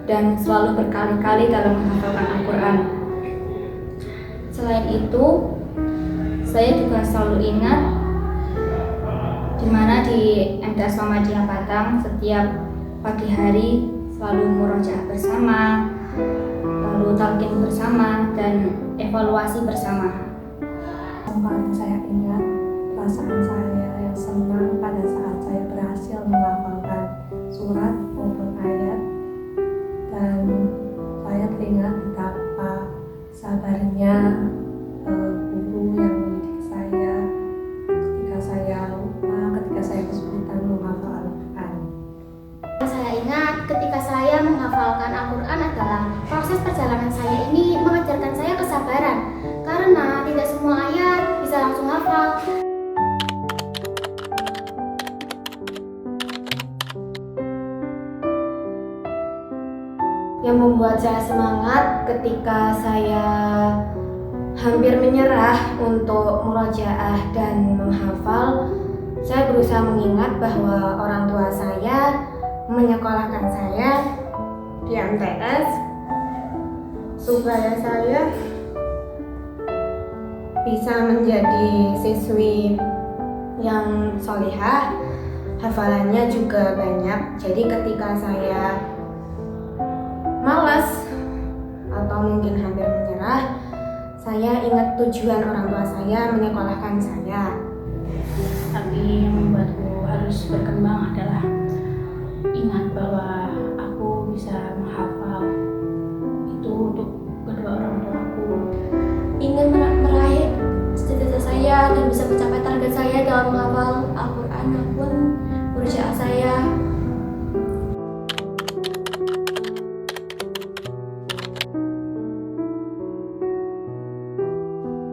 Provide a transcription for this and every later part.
dan selalu berkali-kali dalam menghafalkan Al-Quran. Selain itu, saya juga selalu ingat di mana di MTS Muhammadiyah Batang setiap pagi hari selalu murojaah bersama, lalu talqin bersama, dan evaluasi bersama. Yang paling saya ingat perasaan saya yang senang pada saat saya berhasil menghafalkan surat maupun ayat, dan saya teringat betapa sabarnya guru yang mendidik saya ketika saya lupa, ketika saya kesulitan menghafal Al-Quran. Saya ingat ketika saya menghafalkan Al-Quran adalah proses perjalanan saya ini mengajarkan saya kesabaran, karena tidak semua ayat bisa langsung hafal. Yang membuat saya semangat ketika saya hampir menyerah untuk murojaah dan menghafal, saya berusaha mengingat bahwa orang tua saya menyekolahkan saya di MTS supaya saya bisa menjadi siswi yang solihah, hafalannya juga banyak. Jadi ketika saya malas atau mungkin hampir menyerah, saya ingat tujuan orang tua saya menyekolahkan saya. Tapi yang membuatku harus berkembang adalah ingat bahwa aku bisa menghafal itu untuk kedua orang tuaku. Ingin meraih cita-cita saya dan bisa mencapai target saya dalam menghafal Al-Quran maupun murojaah saya.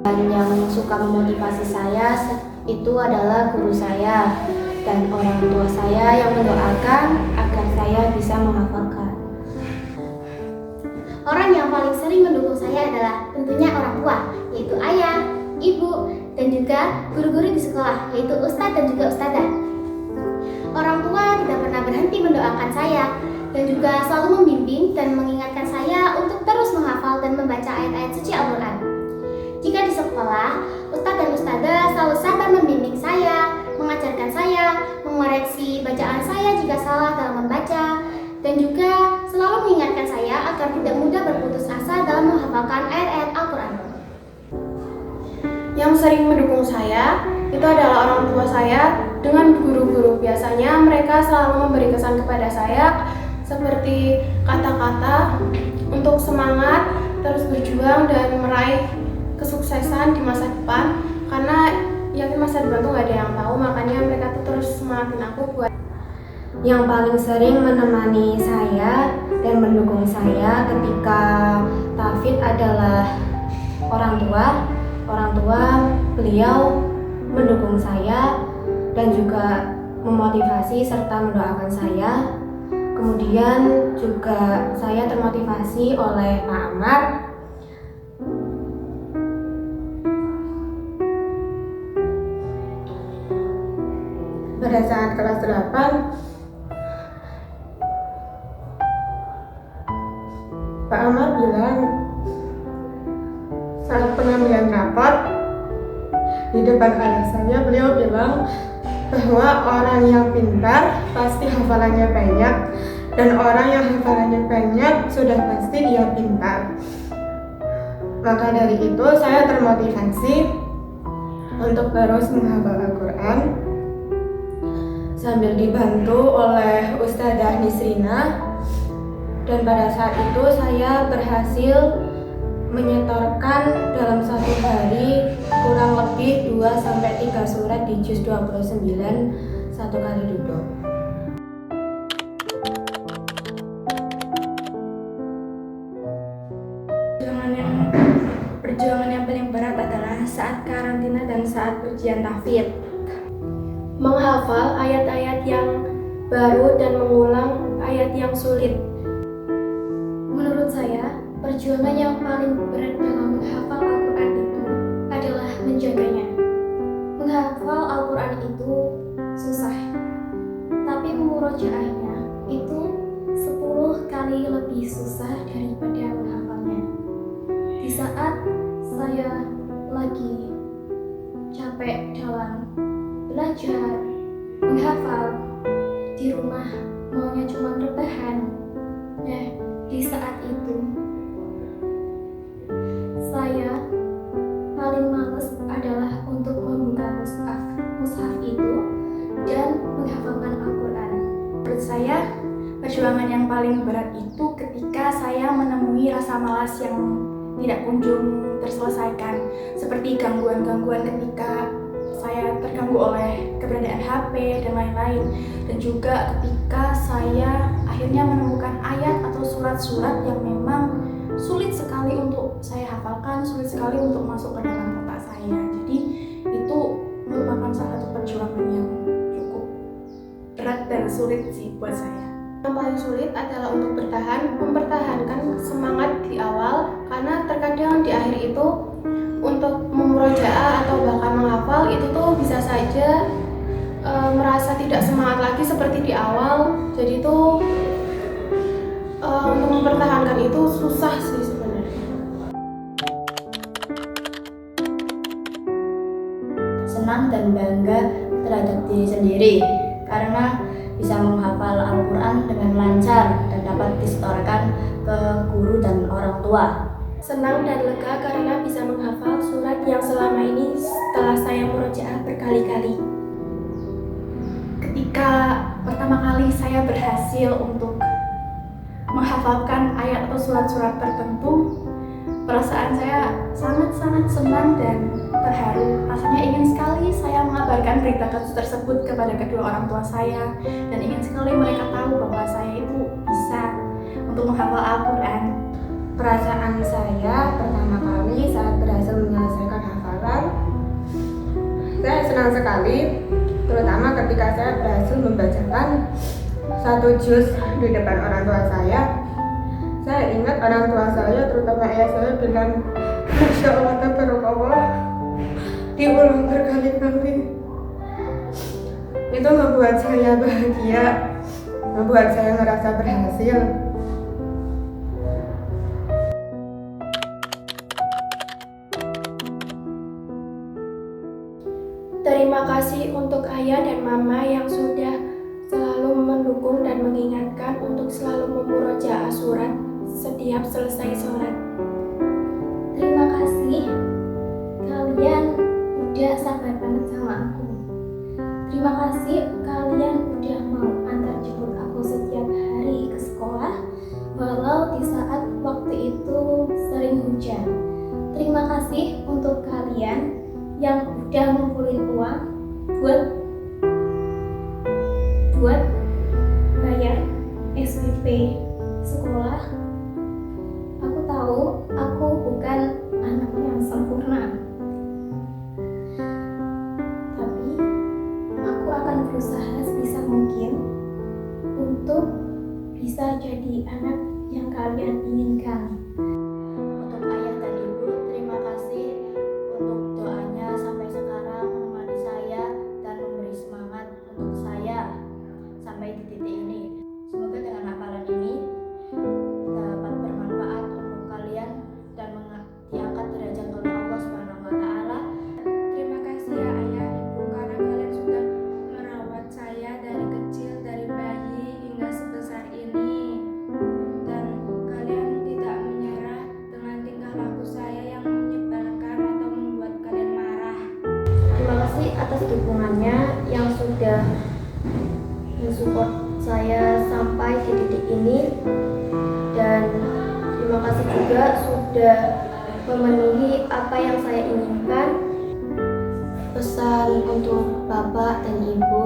Dan yang suka memotivasi saya itu adalah guru saya dan orang tua saya yang mendoakan agar saya bisa menghafalkan. Orang yang paling sering mendukung saya adalah tentunya orang tua, yaitu ayah, ibu, dan juga guru-guru di sekolah, yaitu ustadz dan juga ustadzah. Orang tua tidak pernah berhenti mendoakan saya dan juga selalu membimbing dan mengingatkan saya untuk terus menghafal dan membaca ayat-ayat suci Al-Quran. Jika di sekolah, ustadz dan ustadzah selalu sabar membimbing saya, mengajarkan saya, mengoreksi bacaan saya jika salah dalam membaca, dan juga selalu mengingatkan saya agar tidak mudah berputus asa dalam menghafalkan ayat-ayat Al-Quran. Yang sering mendukung saya itu adalah orang tua saya dengan guru-guru. Biasanya mereka selalu memberi kesan kepada saya seperti kata-kata untuk semangat, terus berjuang dan meraih kesuksesan di masa depan, karena yakin masa depan tuh gak ada yang tahu, makanya mereka tuh terus semangatin aku buat. Yang paling sering menemani saya dan mendukung saya ketika tahfidz adalah orang tua. Orang tua beliau mendukung saya dan juga memotivasi serta mendoakan saya. Kemudian juga saya termotivasi oleh Pak Amar. Pada saat kelas 8, Pak Amar bilang saat pengambilan rapor di depan ayah saya, beliau bilang bahwa orang yang pintar pasti hafalannya banyak, dan orang yang hafalannya banyak sudah pasti dia pintar. Maka dari itu saya termotivasi untuk terus menghafal Al-Quran sambil dibantu oleh Ustadzah Nisrina. Dan pada saat itu saya berhasil menyetorkan dalam satu hari kurang lebih 2-3 surat di juz 29 satu kali duduk. Perjuangan yang paling berat adalah saat karantina dan saat ujian tahfidz. Menghafal ayat-ayat yang baru dan mengulang ayat yang sulit. Menurut saya, perjuangan yang paling berat dalam menghafal Al-Quran itu adalah menjaganya. Menghafal Al-Quran itu susah, tapi murojaahnya itu 10 kali kali lebih susah daripada menghafalnya. Di saat saya lagi capek dalam belajar, menghafal, di rumah maunya cuma rebahan. Nah, di saat itu saya paling males adalah untuk membuka mushaf itu dan menghafalkan Al-Quran. Menurut saya, perjuangan yang paling berat itu ketika saya menemui rasa malas yang tidak kunjung terselesaikan, seperti gangguan-gangguan ketika saya terganggu oleh keberadaan HP dan lain-lain, dan juga ketika saya akhirnya menemukan ayat atau surat-surat yang memang sulit sekali untuk saya hafalkan, sulit sekali untuk masuk ke dalam otak saya. Jadi itu merupakan salah satu perjuangan yang cukup berat dan sulit sih buat saya. Yang paling sulit adalah untuk mempertahankan semangat di awal, karena terkadang di akhir itu untuk memurojaah atau bahkan menghafal itu tuh bisa saja merasa tidak semangat lagi seperti di awal. Jadi tuh untuk mempertahankan itu susah sih sebenarnya. Senang dan bangga terhadap diri sendiri karena bisa menghafal Al-Quran dengan lancar dan dapat disetorkan ke guru dan orang tua. Senang dan lega karena bisa menghafal surat yang selama ini setelah saya murojaah berkali-kali. Ketika pertama kali saya berhasil untuk menghafalkan ayat atau surat-surat tertentu, perasaan saya sangat-sangat senang dan terharu. Rasanya ingin sekali saya mengabarkan berita tersebut kepada kedua orang tua saya, dan ingin sekali mereka tahu bahwa saya itu bisa untuk menghafal Al-Quran. Perasaan saya pertama kali saat berhasil menyelesaikan hafalan, saya senang sekali, terutama ketika saya berhasil membacakan satu juz di depan orang tua saya. Saya ingat orang tua saya, terutama ayah saya, bilang Masya Allah, tabarakallah, diulang berkali-kali. Itu membuat saya bahagia, membuat saya merasa berhasil. Terima kasih untuk ayah dan mama yang sudah selalu mendukung dan mengingatkan untuk selalu memurojaah surat setiap selesai sholat. Terima kasih, kalian udah sabar banget sama aku. Terima kasih kalian udah mau antar jemput aku setiap hari ke sekolah, walau di saat waktu itu sering hujan. Terima kasih untuk kalian yang udah ngumpulin uang buat bayar SPP sekolah. Aku tahu aku bukan anak yang sempurna, tapi aku akan berusaha sebisa mungkin untuk bisa jadi anak yang kalian inginkan. Untuk ayah dan ibu, terima kasih untuk doanya sampai sekarang menemani saya dan memberi semangat untuk saya sampai di titik ini. Semoga dengan hafalan ini dapat bermanfaat untuk kalian dan diangkat derajat oleh Allah Subhanahu wa Ta'ala. Terima kasih ya ayah ibu, karena kalian sudah merawat saya dari kecil, dari bayi hingga sebesar ini, dan kalian tidak menyerah dengan tingkah laku saya yang menyebalkan atau membuat kalian marah. Terima kasih atas dukungannya yang sudah mensupport saya sampai di titik ini, dan terima kasih juga sudah memenuhi apa yang saya inginkan. Pesan untuk Bapak dan Ibu,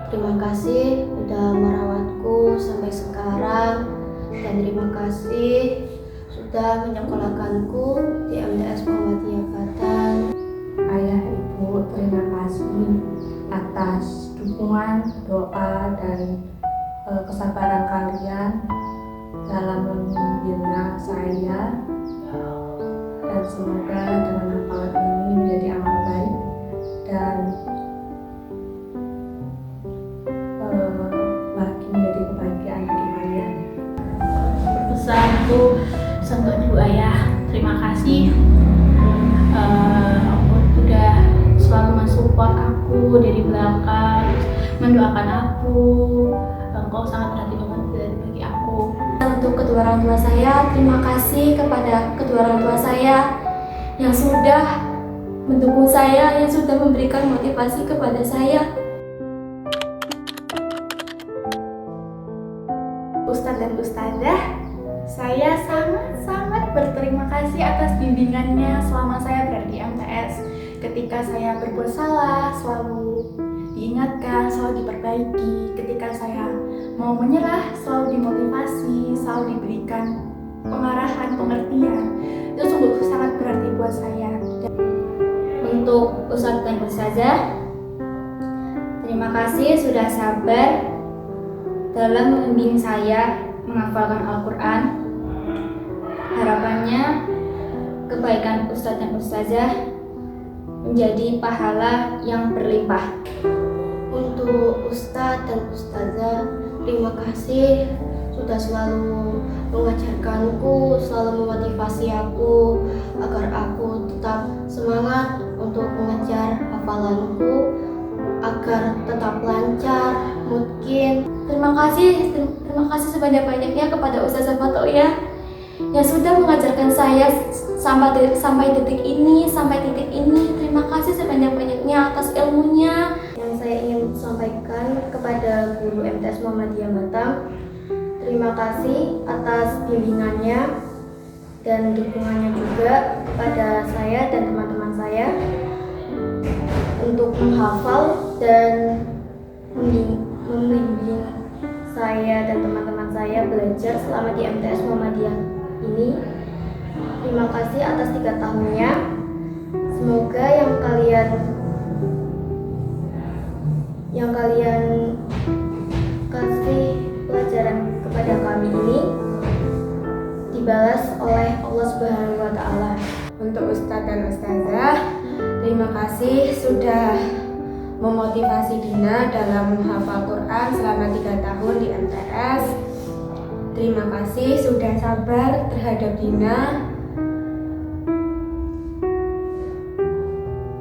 terima kasih sudah merawatku sampai sekarang, dan terima kasih sudah menyekolahkanku di MTS Muhammadiyah Batang. Ayah ibu, terima kasih atas dukungan, doa, dan kesabaran kalian dalam membina saya, dan semoga dengan hafalan ini menjadi amal baik dan menjadi kebahagiaan bagi kalian. aku sentuh ibu ayah. Terima kasih udah selalu mensupport aku dari belakang, mendoakan aku. Engkau sangat berarti banget bagi aku. Untuk kedua orang tua saya, terima kasih kepada kedua orang tua saya yang sudah mendukung saya, yang sudah memberikan motivasi kepada saya. Ustadz dan Ustadzah, saya sangat berterima kasih atas bimbingannya selama saya berada di MTS. Ketika saya berbuat salah, selalu diingatkan, selalu diperbaiki. Ketika saya mau menyerah, selalu dimotivasi, selalu diberikan pengarahan, pengertian. Itu sungguh sangat berarti buat saya. Untuk Ustadz dan Ustazah, terima kasih sudah sabar dalam membimbing saya menghafalkan Al-Quran. Harapannya kebaikan Ustadz dan Ustazah menjadi pahala yang berlimpah. Untuk Ustadz dan Ustazah, terima kasih sudah selalu mengajarkanku, selalu memotivasi aku agar aku tetap semangat untuk mengejar hafalanku agar tetap lancar. Mungkin Terima kasih sebanyak-banyaknya kepada Ustazah Fatoya yang sudah mengajarkan saya sampai titik ini. Terima kasih sebanyak-banyaknya atas ilmunya. yang saya ingin sampaikan kepada guru MTS Muhammadiyah Batam, terima kasih atas bimbingannya dan dukungannya juga kepada saya dan teman-teman saya untuk menghafal dan membimbing saya dan teman-teman saya belajar selama di MTS Muhammadiyah ini. Terima kasih atas 3 tahunnya. Semoga yang kalian kasih pelajaran kepada kami ini dibalas oleh Allah Subhanahu wa Ta'ala. Untuk Ustadz dan Ustazah, terima kasih sudah memotivasi Dina dalam menghafal Quran selama 3 tahun di MTS. Terima kasih sudah sabar terhadap Dina.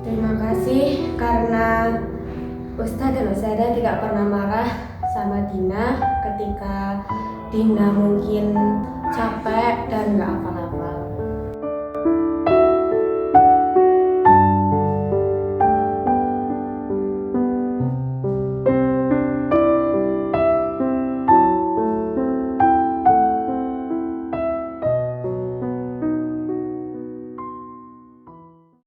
Terima kasih karena Ustadz dan Ustazah tidak pernah marah sama Dina ketika Dina mungkin capek dan gak hafal-hafal.